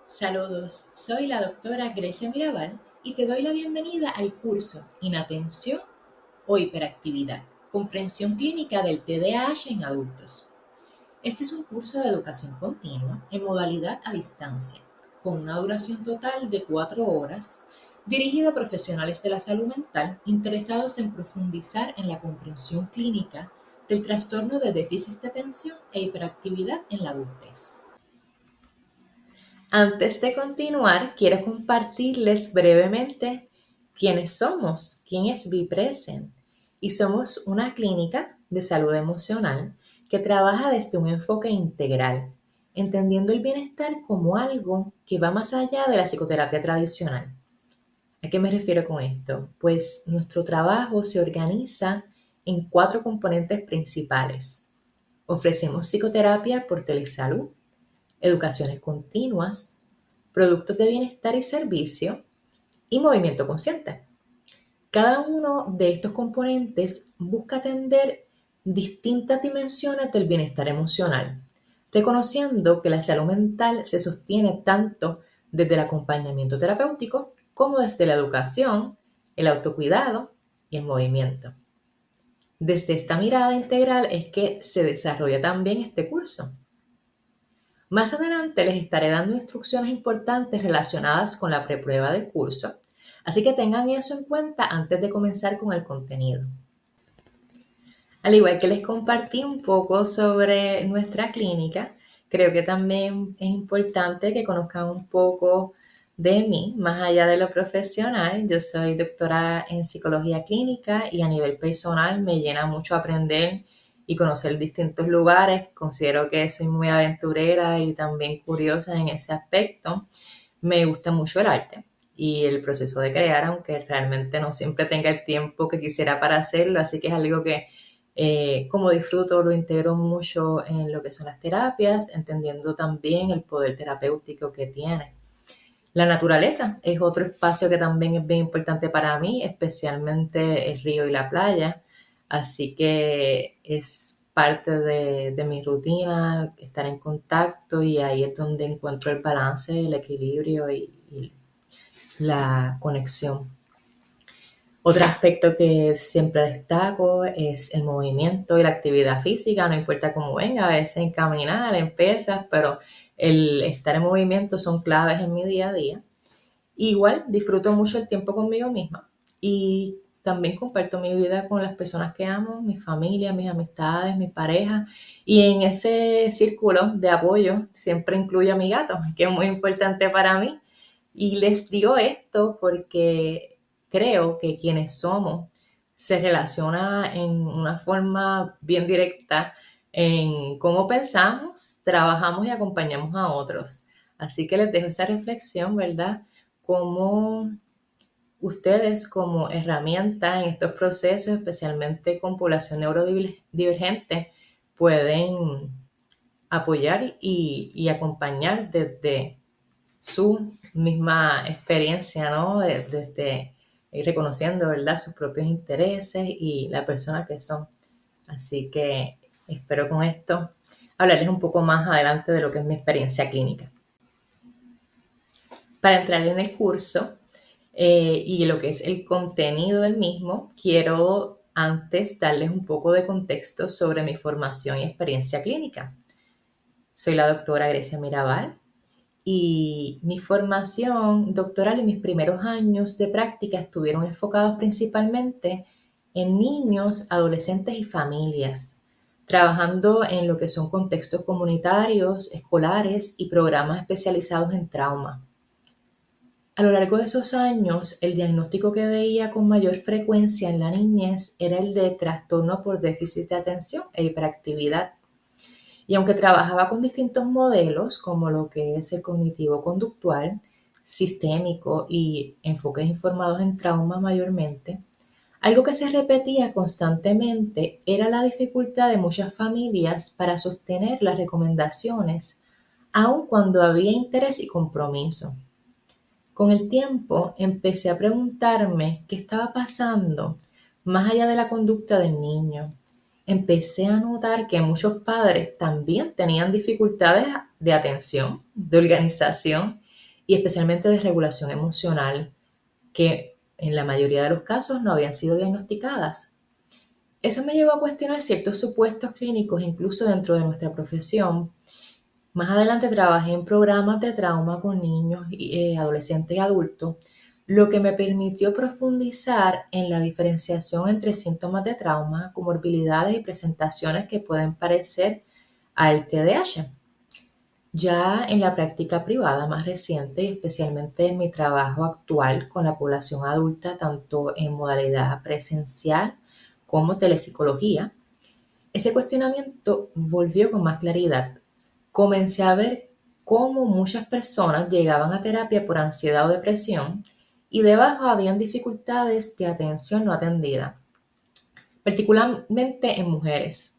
Saludos, soy la doctora Grecia Mirabal y te doy la bienvenida al curso Inatención o Hiperactividad, Comprensión Clínica del TDAH en Adultos. Este es un curso de educación continua en modalidad a distancia, con una duración total de 4 horas, dirigido a profesionales de la salud mental interesados en profundizar en la comprensión clínica del trastorno de déficit de atención e hiperactividad en la adultez. Antes de continuar, quiero compartirles brevemente quiénes somos, quién es BePresent. Y somos una clínica de salud emocional que trabaja desde un enfoque integral, entendiendo el bienestar como algo que va más allá de la psicoterapia tradicional. ¿A qué me refiero con esto? Pues nuestro trabajo se organiza en 4 componentes principales. Ofrecemos psicoterapia por telesalud, educaciones continuas, productos de bienestar y servicio y movimiento consciente. Cada uno de estos componentes busca atender distintas dimensiones del bienestar emocional, reconociendo que la salud mental se sostiene tanto desde el acompañamiento terapéutico como desde la educación, el autocuidado y el movimiento. Desde esta mirada integral es que se desarrolla también este curso. Más adelante les estaré dando instrucciones importantes relacionadas con la preprueba del curso, así que tengan eso en cuenta antes de comenzar con el contenido. Al igual que les compartí un poco sobre nuestra clínica, creo que también es importante que conozcan un poco de mí, más allá de lo profesional. Yo soy doctora en psicología clínica y a nivel personal me llena mucho aprender y conocer distintos lugares. Considero que soy muy aventurera y también curiosa en ese aspecto. Me gusta mucho el arte y el proceso de crear, aunque realmente no siempre tenga el tiempo que quisiera para hacerlo, así que es algo que como disfruto, lo integro mucho en lo que son las terapias, entendiendo también el poder terapéutico que tiene. La naturaleza es otro espacio que también es bien importante para mí, especialmente el río y la playa, así que es parte de mi rutina estar en contacto y ahí es donde encuentro el balance, el equilibrio y la conexión. Otro aspecto que siempre destaco es el movimiento y la actividad física, no importa cómo venga, a veces en caminar, en pesas, pero el estar en movimiento son claves en mi día a día. Igual disfruto mucho el tiempo conmigo misma y también comparto mi vida con las personas que amo, mi familia, mis amistades, mi pareja, y en ese círculo de apoyo siempre incluyo a mi gato, que es muy importante para mí. Y les digo esto porque creo que quienes somos se relaciona en una forma bien directa en cómo pensamos, trabajamos y acompañamos a otros. Así que les dejo esa reflexión, ¿verdad? Cómo ustedes como herramienta en estos procesos, especialmente con población neurodivergente, pueden apoyar y acompañar desde su misma experiencia, ¿no? Desde ir reconociendo, ¿verdad? Sus propios intereses y la persona que son. Así que espero con esto hablarles un poco más adelante de lo que es mi experiencia clínica. Para entrar en el curso y lo que es el contenido del mismo, quiero antes darles un poco de contexto sobre mi formación y experiencia clínica. Soy la doctora Grecia Mirabal y mi formación doctoral y mis primeros años de práctica estuvieron enfocados principalmente en niños, adolescentes y familias, trabajando en lo que son contextos comunitarios, escolares y programas especializados en trauma. A lo largo de esos años, el diagnóstico que veía con mayor frecuencia en la niñez era el de trastorno por déficit de atención e hiperactividad. Y aunque trabajaba con distintos modelos, como lo que es el cognitivo-conductual, sistémico y enfoques informados en trauma mayormente, algo que se repetía constantemente era la dificultad de muchas familias para sostener las recomendaciones, aun cuando había interés y compromiso. Con el tiempo empecé a preguntarme qué estaba pasando más allá de la conducta del niño. Empecé a notar que muchos padres también tenían dificultades de atención, de organización y especialmente de regulación emocional, que en la mayoría de los casos no habían sido diagnosticadas. Eso me llevó a cuestionar ciertos supuestos clínicos, incluso dentro de nuestra profesión. Más adelante trabajé en programas de trauma con niños, adolescentes y adultos, lo que me permitió profundizar en la diferenciación entre síntomas de trauma, comorbilidades y presentaciones que pueden parecer al TDAH. Ya en la práctica privada más reciente, y especialmente en mi trabajo actual con la población adulta, tanto en modalidad presencial como telepsicología, ese cuestionamiento volvió con más claridad. Comencé a ver cómo muchas personas llegaban a terapia por ansiedad o depresión y debajo habían dificultades de atención no atendida, particularmente en mujeres,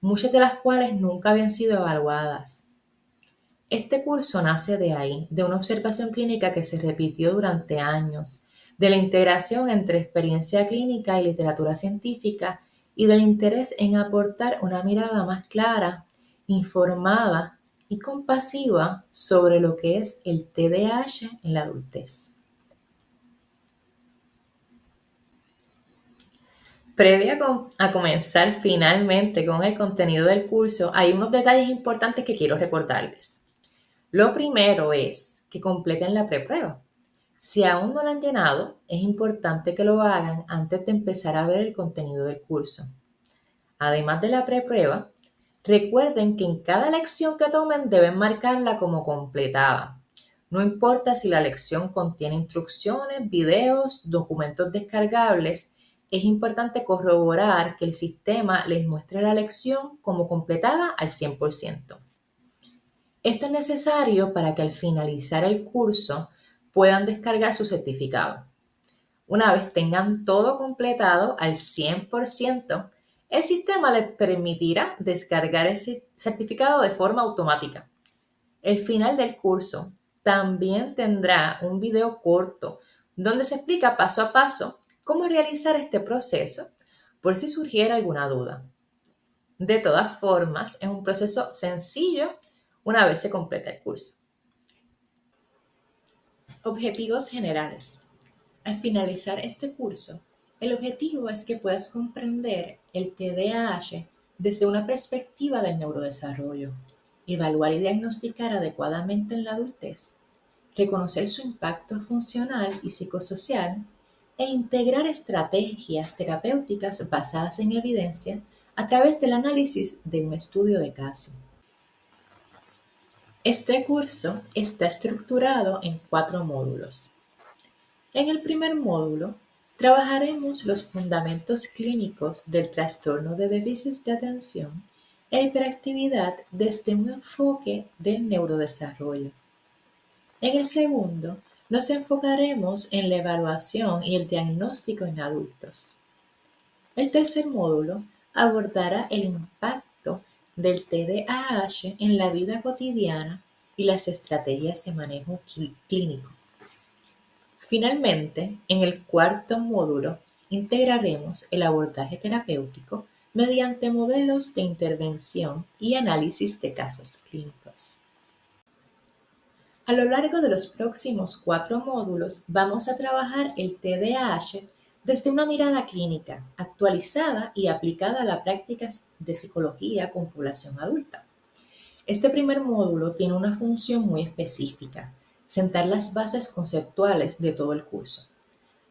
muchas de las cuales nunca habían sido evaluadas. Este curso nace de ahí, de una observación clínica que se repitió durante años, de la integración entre experiencia clínica y literatura científica y del interés en aportar una mirada más clara, informada y compasiva sobre lo que es el TDAH en la adultez. Previo a comenzar finalmente con el contenido del curso, hay unos detalles importantes que quiero recordarles. Lo primero es que completen la preprueba. Si aún no la han llenado, es importante que lo hagan antes de empezar a ver el contenido del curso. Además de la preprueba, recuerden que en cada lección que tomen deben marcarla como completada. No importa si la lección contiene instrucciones, videos, documentos descargables, es importante corroborar que el sistema les muestre la lección como completada al 100%. Esto es necesario para que al finalizar el curso puedan descargar su certificado. Una vez tengan todo completado al 100%, el sistema les permitirá descargar ese certificado de forma automática. El final del curso también tendrá un video corto donde se explica paso a paso cómo realizar este proceso por si surgiera alguna duda. De todas formas, es un proceso sencillo una vez se completa el curso. Objetivos generales. Al finalizar este curso, el objetivo es que puedas comprender el TDAH desde una perspectiva del neurodesarrollo, evaluar y diagnosticar adecuadamente en la adultez, reconocer su impacto funcional y psicosocial e integrar estrategias terapéuticas basadas en evidencia a través del análisis de un estudio de caso. Este curso está estructurado en 4 módulos. En el primer módulo, trabajaremos los fundamentos clínicos del trastorno de déficit de atención e hiperactividad desde un enfoque del neurodesarrollo. En el segundo, nos enfocaremos en la evaluación y el diagnóstico en adultos. El tercer módulo abordará el impacto del TDAH en la vida cotidiana y las estrategias de manejo clínico. Finalmente, en el cuarto módulo, integraremos el abordaje terapéutico mediante modelos de intervención y análisis de casos clínicos. A lo largo de los próximos 4 módulos vamos a trabajar el TDAH desde una mirada clínica, actualizada y aplicada a las prácticas de psicología con población adulta. Este primer módulo tiene una función muy específica: sentar las bases conceptuales de todo el curso.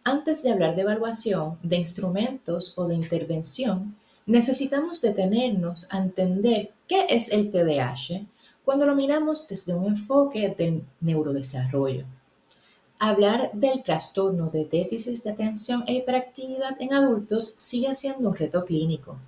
Antes de hablar de evaluación, de instrumentos o de intervención, necesitamos detenernos a entender qué es el TDAH cuando lo miramos desde un enfoque del neurodesarrollo. Hablar del trastorno de déficit de atención e hiperactividad en adultos sigue siendo un reto clínico.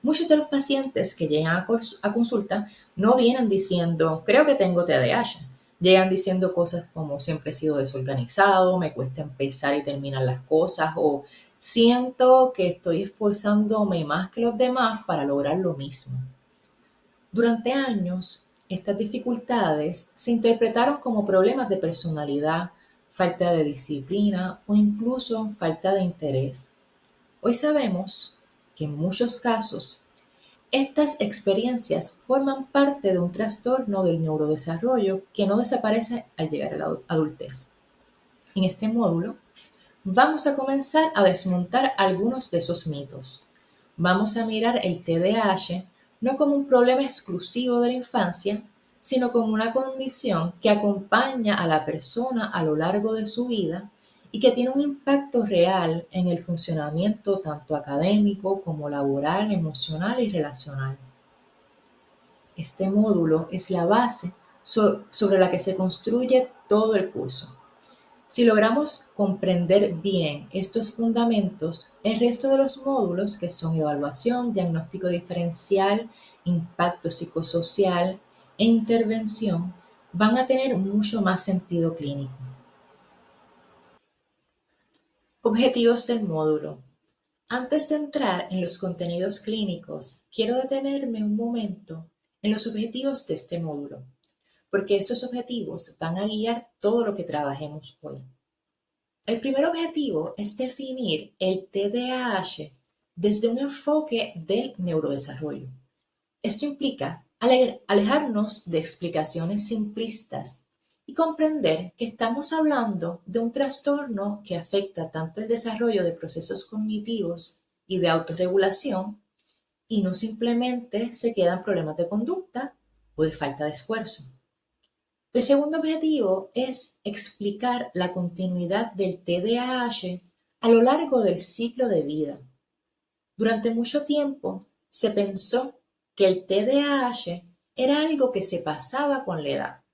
Muchos de los pacientes que llegan a consulta no vienen diciendo, creo que tengo TDAH. Llegan diciendo cosas como, siempre he sido desorganizado, me cuesta empezar y terminar las cosas, o siento que estoy esforzándome más que los demás para lograr lo mismo. Durante años, estas dificultades se interpretaron como problemas de personalidad, falta de disciplina o incluso falta de interés. Hoy sabemos que en muchos casos Estas experiencias forman parte de un trastorno del neurodesarrollo que no desaparece al llegar a la adultez. En este módulo vamos a comenzar a desmontar algunos de esos mitos. Vamos a mirar el TDAH no como un problema exclusivo de la infancia, sino como una condición que acompaña a la persona a lo largo de su vida y que tiene un impacto real en el funcionamiento tanto académico como laboral, emocional y relacional. Este módulo es la base sobre la que se construye todo el curso. Si logramos comprender bien estos fundamentos, el resto de los módulos, que son evaluación, diagnóstico diferencial, impacto psicosocial e intervención, van a tener mucho más sentido clínico. Objetivos del módulo. Antes de entrar en los contenidos clínicos, quiero detenerme un momento en los objetivos de este módulo, porque estos objetivos van a guiar todo lo que trabajemos hoy. El primer objetivo es definir el TDAH desde un enfoque del neurodesarrollo. Esto implica alejarnos de explicaciones simplistas y comprender que estamos hablando de un trastorno que afecta tanto el desarrollo de procesos cognitivos y de autorregulación y no simplemente se quedan problemas de conducta o de falta de esfuerzo. El segundo objetivo es explicar la continuidad del TDAH a lo largo del ciclo de vida. Durante mucho tiempo se pensó que el TDAH era algo que se pasaba con la edad.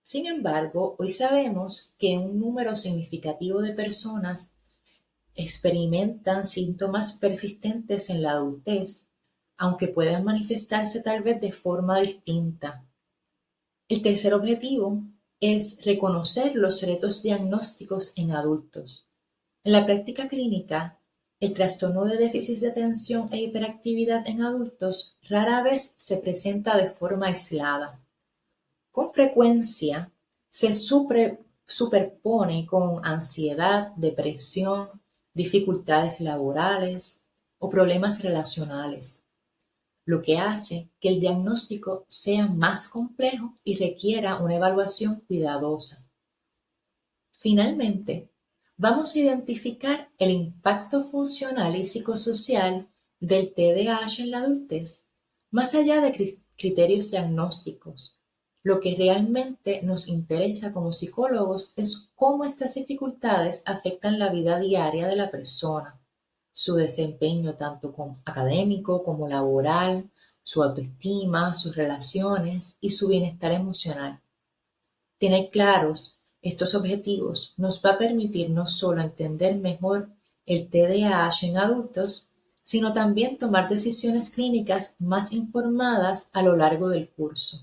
Sin embargo, hoy sabemos que un número significativo de personas experimentan síntomas persistentes en la adultez, aunque puedan manifestarse tal vez de forma distinta. El tercer objetivo es reconocer los retos diagnósticos en adultos. En la práctica clínica, el trastorno de déficit de atención e hiperactividad en adultos rara vez se presenta de forma aislada. Con frecuencia se superpone con ansiedad, depresión, dificultades laborales o problemas relacionales, lo que hace que el diagnóstico sea más complejo y requiera una evaluación cuidadosa. Finalmente, vamos a identificar el impacto funcional y psicosocial del TDAH en la adultez, más allá de criterios diagnósticos. Lo que realmente nos interesa como psicólogos es cómo estas dificultades afectan la vida diaria de la persona, su desempeño tanto académico como laboral, su autoestima, sus relaciones y su bienestar emocional. Tener claros estos objetivos nos va a permitir no solo entender mejor el TDAH en adultos, sino también tomar decisiones clínicas más informadas a lo largo del curso.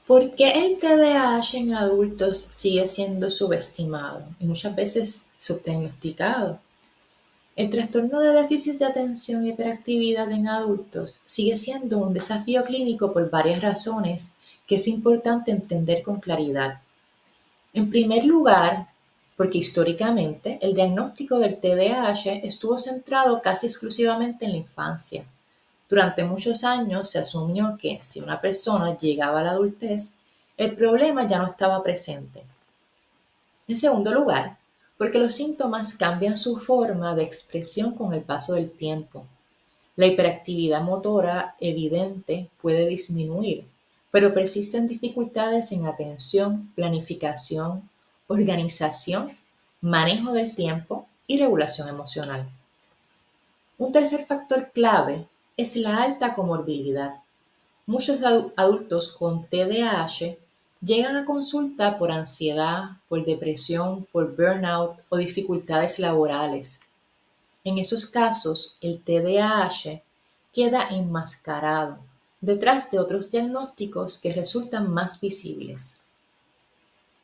¿Por qué el TDAH en adultos sigue siendo subestimado y muchas veces subdiagnosticado? El trastorno de déficit de atención y hiperactividad en adultos sigue siendo un desafío clínico por varias razones que es importante entender con claridad. En primer lugar, porque históricamente el diagnóstico del TDAH estuvo centrado casi exclusivamente en la infancia. Durante muchos años se asumió que si una persona llegaba a la adultez, el problema ya no estaba presente. En segundo lugar, porque los síntomas cambian su forma de expresión con el paso del tiempo. La hiperactividad motora evidente puede disminuir, pero persisten dificultades en atención, planificación, organización, manejo del tiempo y regulación emocional. Un tercer factor clave es la alta comorbilidad. Muchos adultos con TDAH llegan a consulta por ansiedad, por depresión, por burnout o dificultades laborales. En esos casos, el TDAH queda enmascarado detrás de otros diagnósticos que resultan más visibles.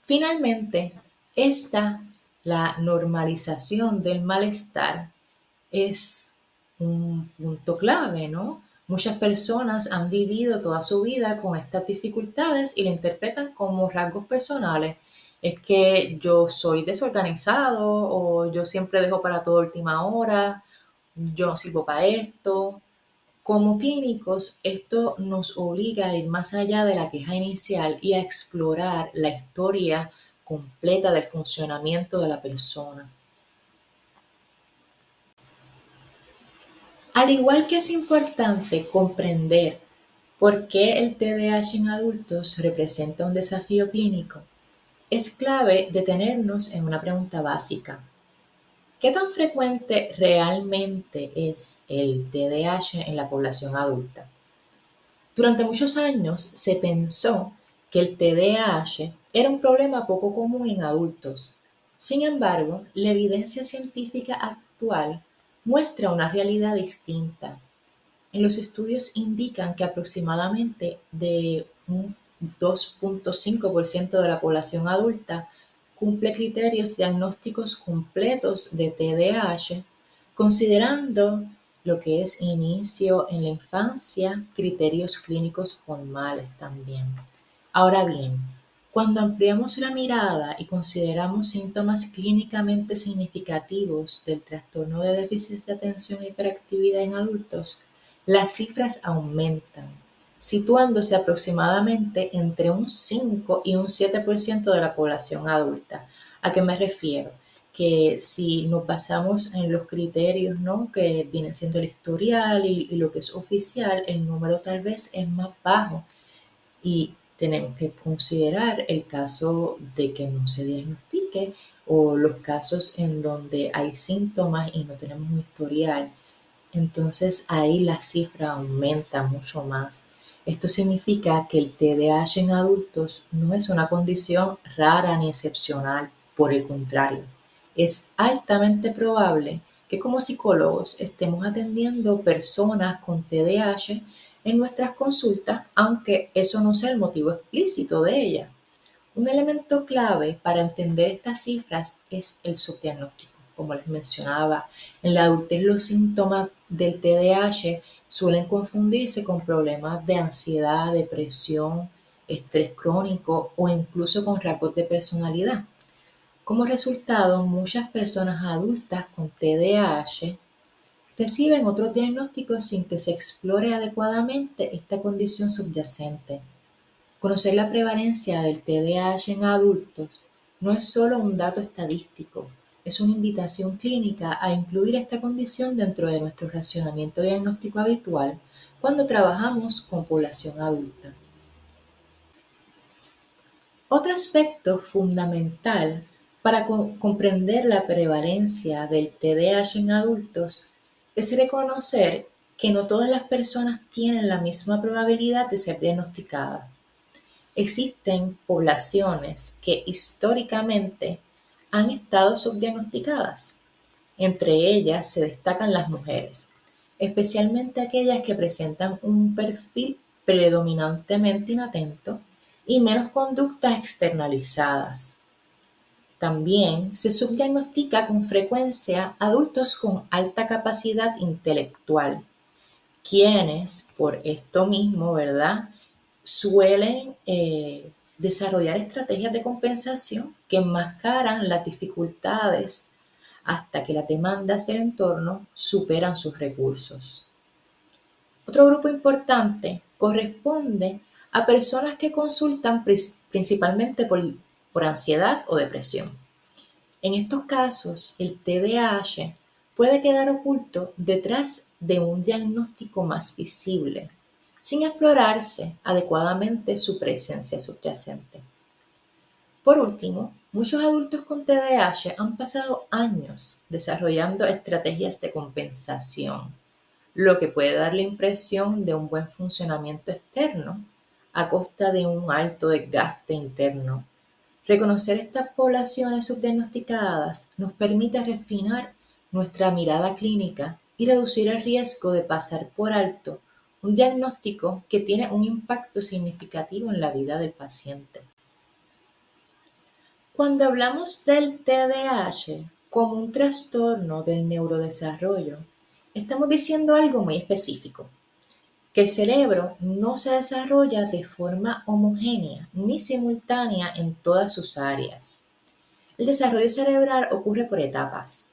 Finalmente, la normalización del malestar, es un punto clave, ¿no? Muchas personas han vivido toda su vida con estas dificultades y la interpretan como rasgos personales. Es que yo soy desorganizado o yo siempre dejo para toda última hora, yo no sirvo para esto. Como clínicos, esto nos obliga a ir más allá de la queja inicial y a explorar la historia completa del funcionamiento de la persona. Al igual que es importante comprender por qué el TDAH en adultos representa un desafío clínico, es clave detenernos en una pregunta básica. ¿Qué tan frecuente realmente es el TDAH en la población adulta? Durante muchos años se pensó que el TDAH era un problema poco común en adultos. Sin embargo, la evidencia científica actual muestra una realidad distinta. En los estudios indican que aproximadamente de un 2,5% de la población adulta cumple criterios diagnósticos completos de TDAH, considerando lo que es inicio en la infancia, criterios clínicos formales también. Ahora bien, cuando ampliamos la mirada y consideramos síntomas clínicamente significativos del trastorno de déficit de atención e hiperactividad en adultos, las cifras aumentan, situándose aproximadamente entre un 5 y un 7% de la población adulta. ¿A qué me refiero? Que si nos basamos en los criterios, ¿no?, que vienen siendo el historial y lo que es oficial, el número tal vez es más bajo y tenemos que considerar el caso de que no se diagnostique o los casos en donde hay síntomas y no tenemos un historial. Entonces ahí la cifra aumenta mucho más. Esto significa que el TDAH en adultos no es una condición rara ni excepcional, por el contrario, es altamente probable que como psicólogos estemos atendiendo personas con TDAH en nuestras consultas, aunque eso no sea el motivo explícito de ellas. Un elemento clave para entender estas cifras es el subdiagnóstico. Como les mencionaba, en la adultez los síntomas del TDAH suelen confundirse con problemas de ansiedad, depresión, estrés crónico o incluso con rasgos de personalidad. Como resultado, muchas personas adultas con TDAH reciben otros diagnósticos sin que se explore adecuadamente esta condición subyacente. Conocer la prevalencia del TDAH en adultos no es solo un dato estadístico, es una invitación clínica a incluir esta condición dentro de nuestro racionamiento diagnóstico habitual cuando trabajamos con población adulta. Otro aspecto fundamental para comprender la prevalencia del TDAH en adultos es reconocer que no todas las personas tienen la misma probabilidad de ser diagnosticadas. Existen poblaciones que históricamente han estado subdiagnosticadas. Entre ellas se destacan las mujeres, especialmente aquellas que presentan un perfil predominantemente inatento y menos conductas externalizadas. También se subdiagnostica con frecuencia adultos con alta capacidad intelectual, quienes por esto mismo, ¿verdad?, suelen desarrollar estrategias de compensación que enmascaran las dificultades hasta que las demandas del entorno superan sus recursos. Otro grupo importante corresponde a personas que consultan principalmente por ansiedad o depresión. En estos casos, el TDAH puede quedar oculto detrás de un diagnóstico más visible, sin explorarse adecuadamente su presencia subyacente. Por último, muchos adultos con TDAH han pasado años desarrollando estrategias de compensación, lo que puede dar la impresión de un buen funcionamiento externo a costa de un alto desgaste interno. Reconocer estas poblaciones subdiagnosticadas nos permite refinar nuestra mirada clínica y reducir el riesgo de pasar por alto un diagnóstico que tiene un impacto significativo en la vida del paciente. Cuando hablamos del TDAH como un trastorno del neurodesarrollo, estamos diciendo algo muy específico, que el cerebro no se desarrolla de forma homogénea ni simultánea en todas sus áreas. El desarrollo cerebral ocurre por etapas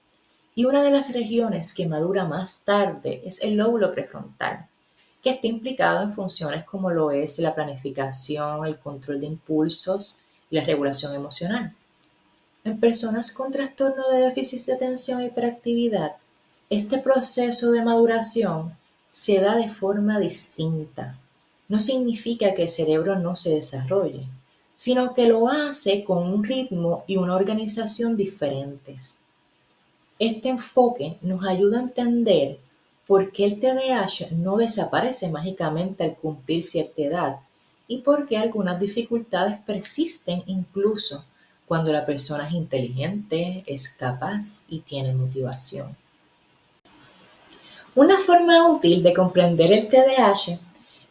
y una de las regiones que madura más tarde es el lóbulo prefrontal, que está implicado en funciones como lo es la planificación, el control de impulsos y la regulación emocional. En personas con trastorno de déficit de atención e hiperactividad, este proceso de maduración se da de forma distinta. No significa que el cerebro no se desarrolle, sino que lo hace con un ritmo y una organización diferentes. Este enfoque nos ayuda a entender por qué el TDAH no desaparece mágicamente al cumplir cierta edad y por qué algunas dificultades persisten incluso cuando la persona es inteligente, es capaz y tiene motivación. Una forma útil de comprender el TDAH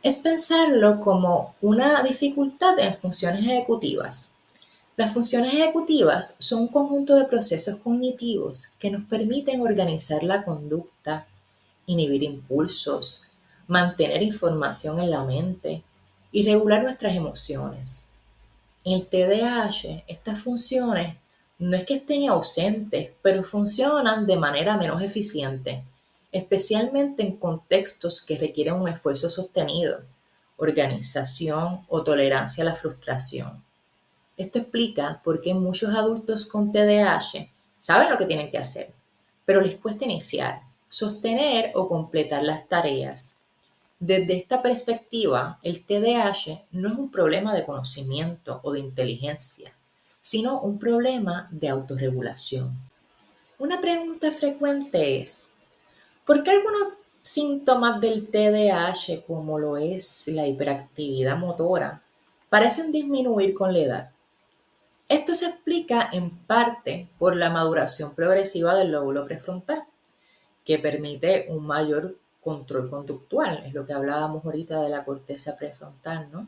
es pensarlo como una dificultad en funciones ejecutivas. Las funciones ejecutivas son un conjunto de procesos cognitivos que nos permiten organizar la conducta, inhibir impulsos, mantener información en la mente y regular nuestras emociones. En el TDAH, estas funciones no es que estén ausentes, pero funcionan de manera menos eficiente, especialmente en contextos que requieren un esfuerzo sostenido, organización o tolerancia a la frustración. Esto explica por qué muchos adultos con TDAH saben lo que tienen que hacer, pero les cuesta iniciar, sostener o completar las tareas. Desde esta perspectiva, el TDAH no es un problema de conocimiento o de inteligencia, sino un problema de autorregulación. Una pregunta frecuente es, ¿por qué algunos síntomas del TDAH, como lo es la hiperactividad motora, parecen disminuir con la edad? Esto se explica en parte por la maduración progresiva del lóbulo prefrontal, que permite un mayor control conductual, es lo que hablábamos ahorita de la corteza prefrontal, ¿no?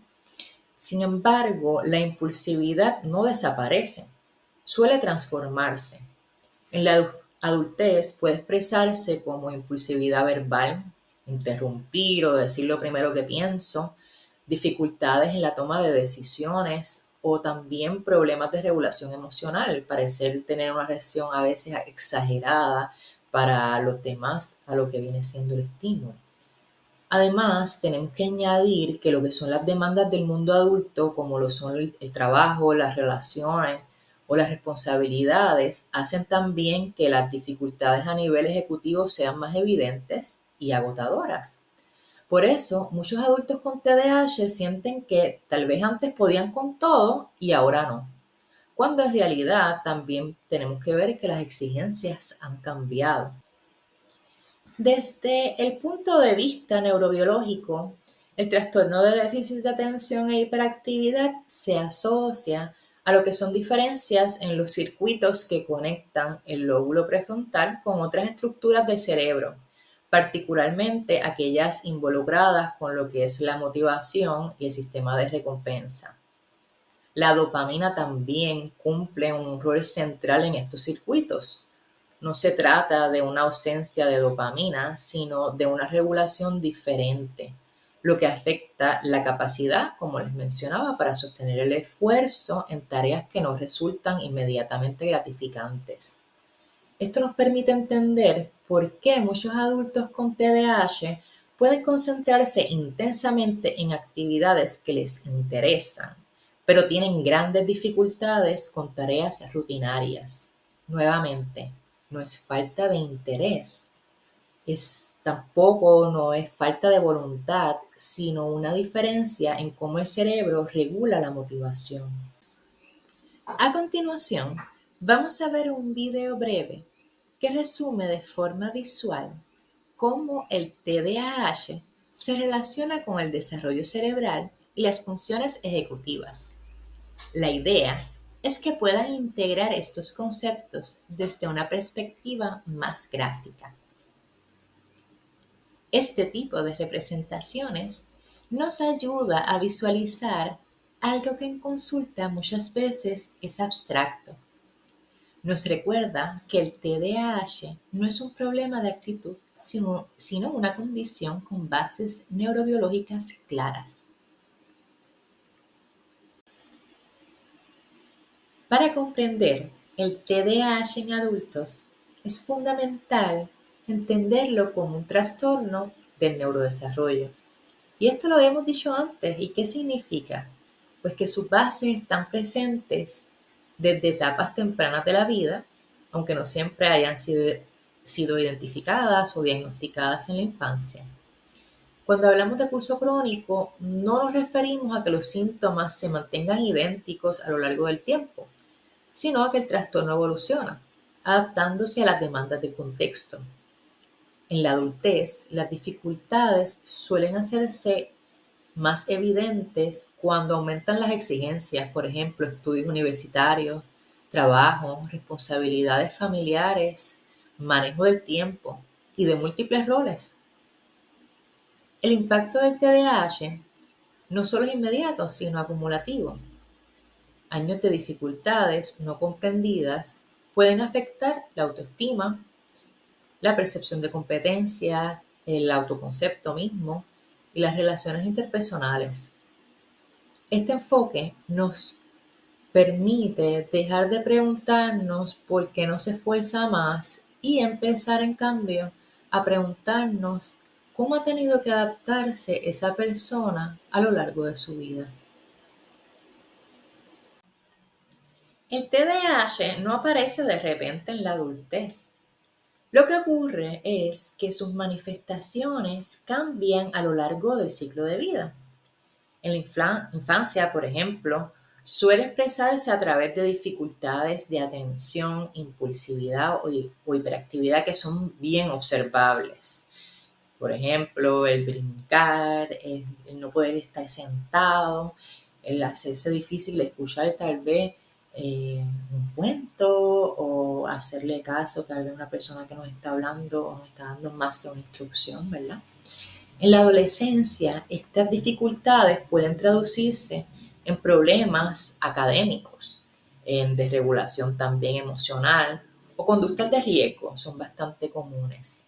Sin embargo, la impulsividad no desaparece, suele transformarse. En la adultez puede expresarse como impulsividad verbal, interrumpir o decir lo primero que pienso, dificultades en la toma de decisiones o también problemas de regulación emocional, parecer tener una reacción a veces exagerada para los demás a lo que viene siendo el estímulo. Además, tenemos que añadir que lo que son las demandas del mundo adulto, como lo son el trabajo, las relaciones o las responsabilidades, hacen también que las dificultades a nivel ejecutivo sean más evidentes y agotadoras. Por eso, muchos adultos con TDAH sienten que tal vez antes podían con todo y ahora no, cuando en realidad también tenemos que ver que las exigencias han cambiado. Desde el punto de vista neurobiológico, el trastorno de déficit de atención e hiperactividad se asocia a lo que son diferencias en los circuitos que conectan el lóbulo prefrontal con otras estructuras del cerebro, particularmente aquellas involucradas con lo que es la motivación y el sistema de recompensa. La dopamina también cumple un rol central en estos circuitos. No se trata de una ausencia de dopamina, sino de una regulación diferente, lo que afecta la capacidad, como les mencionaba, para sostener el esfuerzo en tareas que no resultan inmediatamente gratificantes. Esto nos permite entender por qué muchos adultos con TDAH pueden concentrarse intensamente en actividades que les interesan, pero tienen grandes dificultades con tareas rutinarias. Nuevamente, no es falta de interés, tampoco no es falta de voluntad, sino una diferencia en cómo el cerebro regula la motivación. A continuación, vamos a ver un video breve que resume de forma visual cómo el TDAH se relaciona con el desarrollo cerebral y las funciones ejecutivas. La idea es que puedan integrar estos conceptos desde una perspectiva más gráfica. Este tipo de representaciones nos ayuda a visualizar algo que en consulta muchas veces es abstracto. Nos recuerda que el TDAH no es un problema de actitud, sino una condición con bases neurobiológicas claras. Para comprender el TDAH en adultos, es fundamental entenderlo como un trastorno del neurodesarrollo, Y esto lo habíamos dicho antes. ¿Y qué significa? Pues que sus bases están presentes desde etapas tempranas de la vida, aunque no siempre hayan sido identificadas o diagnosticadas en la infancia. Cuando hablamos de curso crónico, no nos referimos a que los síntomas se mantengan idénticos a lo largo del tiempo, sino a que el trastorno evoluciona, adaptándose a las demandas del contexto. En la adultez, las dificultades suelen hacerse más evidentes cuando aumentan las exigencias, por ejemplo, estudios universitarios, trabajo, responsabilidades familiares, manejo del tiempo y de múltiples roles. El impacto del TDAH no solo es inmediato, sino acumulativo. Años de dificultades no comprendidas pueden afectar la autoestima, la percepción de competencia, el autoconcepto mismo y las relaciones interpersonales. Este enfoque nos permite dejar de preguntarnos por qué no se esfuerza más y empezar en cambio a preguntarnos cómo ha tenido que adaptarse esa persona a lo largo de su vida. El TDAH no aparece de repente en la adultez. Lo que ocurre es que sus manifestaciones cambian a lo largo del ciclo de vida. En la infancia, por ejemplo, suele expresarse a través de dificultades de atención, impulsividad o hiperactividad que son bien observables. Por ejemplo, el brincar, el no poder estar sentado, el hacerse difícil escuchar tal vez un cuento o hacerle caso tal vez a una persona que nos está hablando o nos está dando más de una instrucción, ¿verdad? En la adolescencia, estas dificultades pueden traducirse en problemas académicos, en desregulación también emocional o conductas de riesgo, son bastante comunes.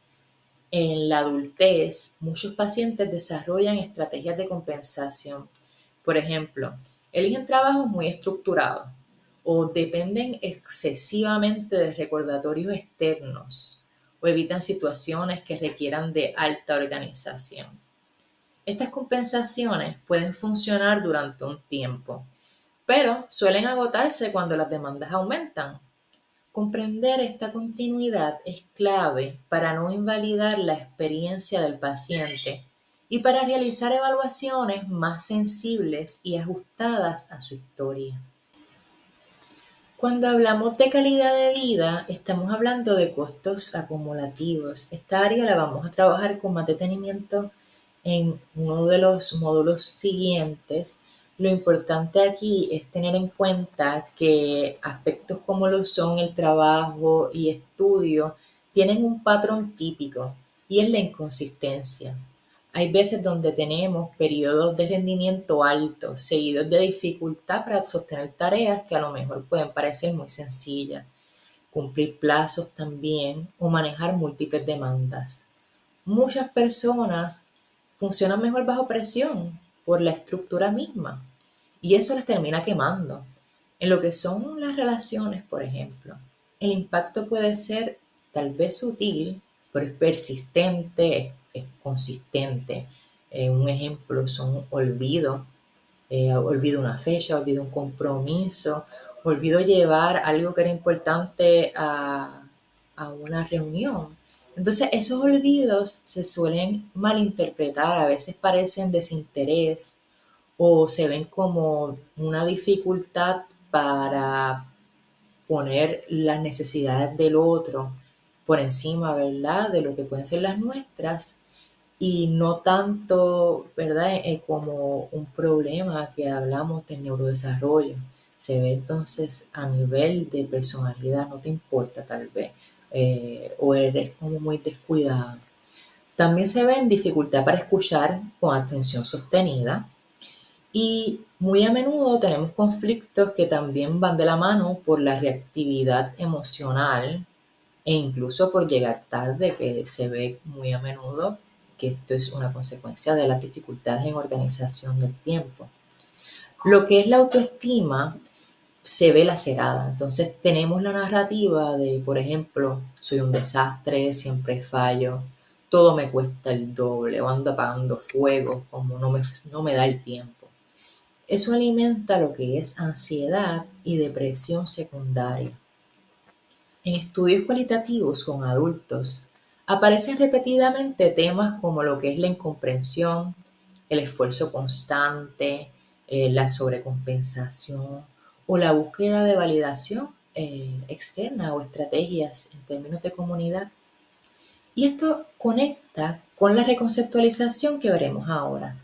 En la adultez, muchos pacientes desarrollan estrategias de compensación. Por ejemplo, eligen trabajos muy estructurados o dependen excesivamente de recordatorios externos o evitan situaciones que requieran de alta organización. Estas compensaciones pueden funcionar durante un tiempo, pero suelen agotarse cuando las demandas aumentan. Comprender esta continuidad es clave para no invalidar la experiencia del paciente y para realizar evaluaciones más sensibles y ajustadas a su historia. Cuando hablamos de calidad de vida, estamos hablando de costos acumulativos. Esta área la vamos a trabajar con más detenimiento en uno de los módulos siguientes. Lo importante aquí es tener en cuenta que aspectos como lo son el trabajo y estudio tienen un patrón típico y es la inconsistencia. Hay veces donde tenemos periodos de rendimiento alto, seguidos de dificultad para sostener tareas que a lo mejor pueden parecer muy sencillas, cumplir plazos también o manejar múltiples demandas. Muchas personas funcionan mejor bajo presión por la estructura misma y eso les termina quemando. En lo que son las relaciones, por ejemplo, el impacto puede ser tal vez sutil, pero es persistente, es consistente. Un ejemplo son olvido, olvido una fecha, olvido un compromiso, olvido llevar algo que era importante a una reunión. Entonces esos olvidos se suelen malinterpretar, a veces parecen desinterés o se ven como una dificultad para poner las necesidades del otro por encima, ¿verdad?, de lo que pueden ser las nuestras y no tanto, ¿verdad?, como un problema que hablamos del neurodesarrollo. Se ve entonces a nivel de personalidad, no te importa tal vez, o eres como muy descuidado. También se ve en dificultad para escuchar con atención sostenida y muy a menudo tenemos conflictos que también van de la mano por la reactividad emocional e incluso por llegar tarde, que se ve muy a menudo que esto es una consecuencia de las dificultades en organización del tiempo. Lo que es la autoestima se ve lacerada. Entonces tenemos la narrativa de, por ejemplo, soy un desastre, siempre fallo, todo me cuesta el doble o ando apagando fuego como no me da el tiempo. Eso alimenta lo que es ansiedad y depresión secundaria. En estudios cualitativos con adultos, aparecen repetidamente temas como lo que es la incomprensión, el esfuerzo constante, la sobrecompensación o la búsqueda de validación externa o estrategias en términos de comunidad. Y esto conecta con la reconceptualización que veremos ahora.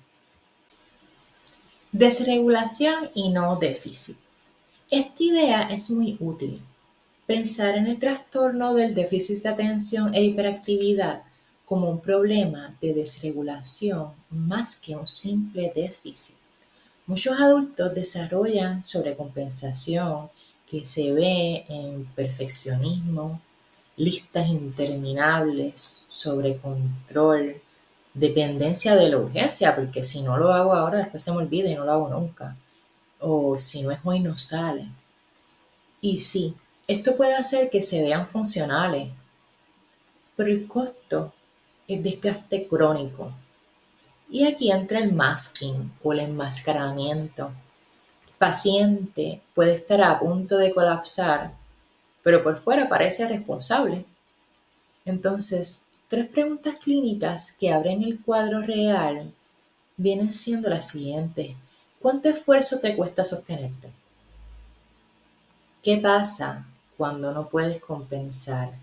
Desregulación y no déficit. Esta idea es muy útil. Pensar en el trastorno del déficit de atención e hiperactividad como un problema de desregulación más que un simple déficit. Muchos adultos desarrollan sobrecompensación que se ve en perfeccionismo, listas interminables, sobrecontrol, dependencia de la urgencia, porque si no lo hago ahora, después se me olvida y no lo hago nunca. O si no es hoy, no sale. Y sí, esto puede hacer que se vean funcionales, pero el costo es desgaste crónico. Y aquí entra el masking o el enmascaramiento. El paciente puede estar a punto de colapsar, pero por fuera parece responsable. Entonces, tres preguntas clínicas que abren el cuadro real vienen siendo las siguientes. ¿Cuánto esfuerzo te cuesta sostenerte? ¿Qué pasa cuando no puedes compensar?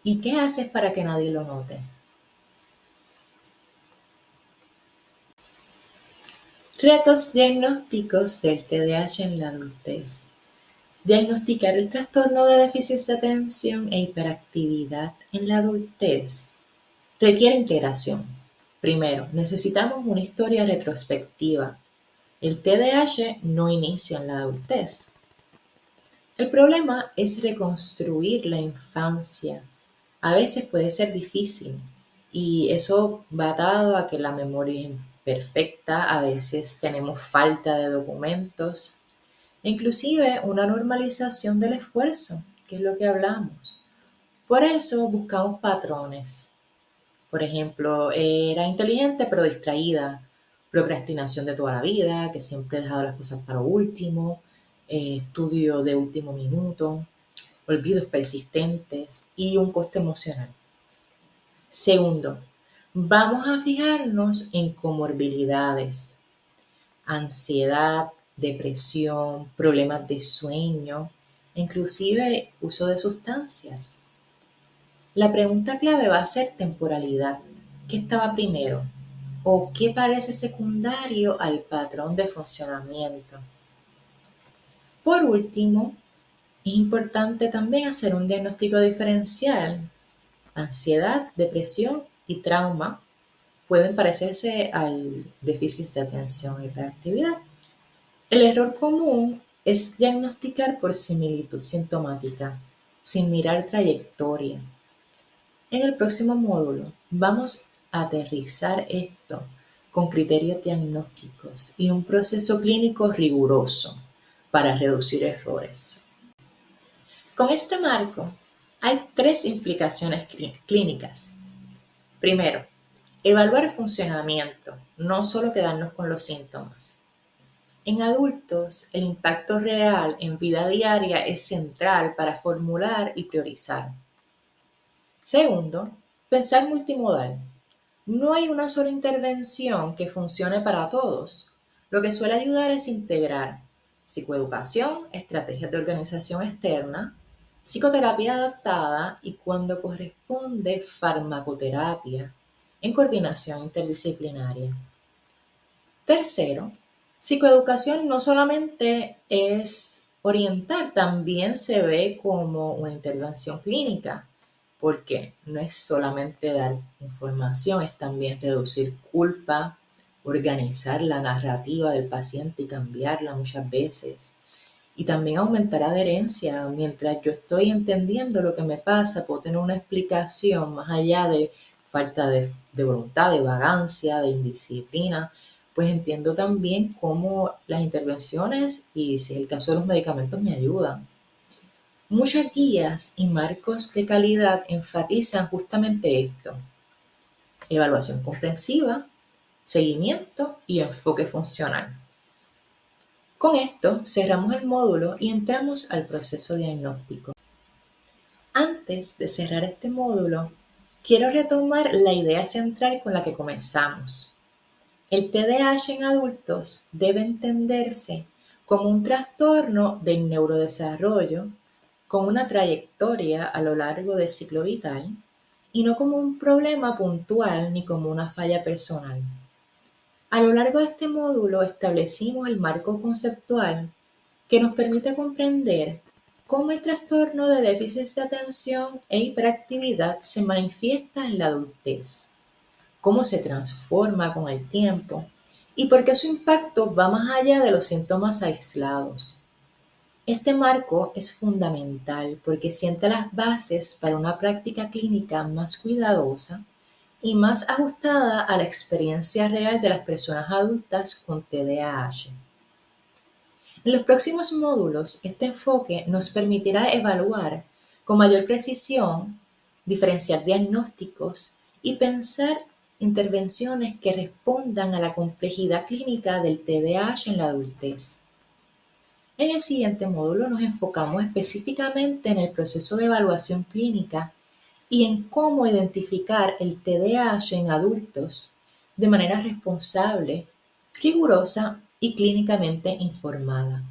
¿Y qué haces para que nadie lo note? Retos diagnósticos del TDAH en la adultez. Diagnosticar el trastorno de déficit de atención e hiperactividad en la adultez requiere integración. Primero, necesitamos una historia retrospectiva. El TDAH no inicia en la adultez. El problema es reconstruir la infancia. A veces puede ser difícil y eso va atado a que la memoria es imperfecta, a veces tenemos falta de documentos, e inclusive una normalización del esfuerzo, que es lo que hablamos. Por eso buscamos patrones. Por ejemplo, era inteligente pero distraída, procrastinación de toda la vida, que siempre he dejado las cosas para último, estudio de último minuto, olvidos persistentes y un coste emocional. Segundo, vamos a fijarnos en comorbilidades, ansiedad, depresión, problemas de sueño, inclusive uso de sustancias. La pregunta clave va a ser temporalidad. ¿Qué estaba primero? ¿O qué parece secundario al patrón de funcionamiento? Por último, es importante también hacer un diagnóstico diferencial. Ansiedad, depresión y trauma pueden parecerse al déficit de atención y hiperactividad. El error común es diagnosticar por similitud sintomática, sin mirar trayectoria. En el próximo módulo vamos a aterrizar esto con criterios diagnósticos y un proceso clínico riguroso para reducir errores. Con este marco hay tres implicaciones clínicas. Primero, evaluar funcionamiento, no solo quedarnos con los síntomas. En adultos, el impacto real en vida diaria es central para formular y priorizar. Segundo, pensar multimodal. No hay una sola intervención que funcione para todos. Lo que suele ayudar es integrar psicoeducación, estrategias de organización externa, psicoterapia adaptada y, cuando corresponde, farmacoterapia en coordinación interdisciplinaria. Tercero, psicoeducación no solamente es orientar, también se ve como una intervención clínica, porque no es solamente dar información, es también reducir culpa, organizar la narrativa del paciente y cambiarla muchas veces. Y también aumentar adherencia. Mientras yo estoy entendiendo lo que me pasa, puedo tener una explicación más allá de falta de voluntad, de vagancia, de indisciplina. Pues entiendo también cómo las intervenciones y si es el caso de los medicamentos me ayudan. Muchas guías y marcos de calidad enfatizan justamente esto: evaluación comprensiva, seguimiento y enfoque funcional. Con esto cerramos el módulo y entramos al proceso diagnóstico. Antes de cerrar este módulo, quiero retomar la idea central con la que comenzamos. El TDAH en adultos debe entenderse como un trastorno del neurodesarrollo con una trayectoria a lo largo del ciclo vital y no como un problema puntual ni como una falla personal. A lo largo de este módulo establecimos el marco conceptual que nos permite comprender cómo el trastorno de déficit de atención e hiperactividad se manifiesta en la adultez, cómo se transforma con el tiempo y por qué su impacto va más allá de los síntomas aislados. Este marco es fundamental porque sienta las bases para una práctica clínica más cuidadosa y más ajustada a la experiencia real de las personas adultas con TDAH. En los próximos módulos, este enfoque nos permitirá evaluar con mayor precisión, diferenciar diagnósticos y pensar intervenciones que respondan a la complejidad clínica del TDAH en la adultez. En el siguiente módulo nos enfocamos específicamente en el proceso de evaluación clínica y en cómo identificar el TDAH en adultos de manera responsable, rigurosa y clínicamente informada.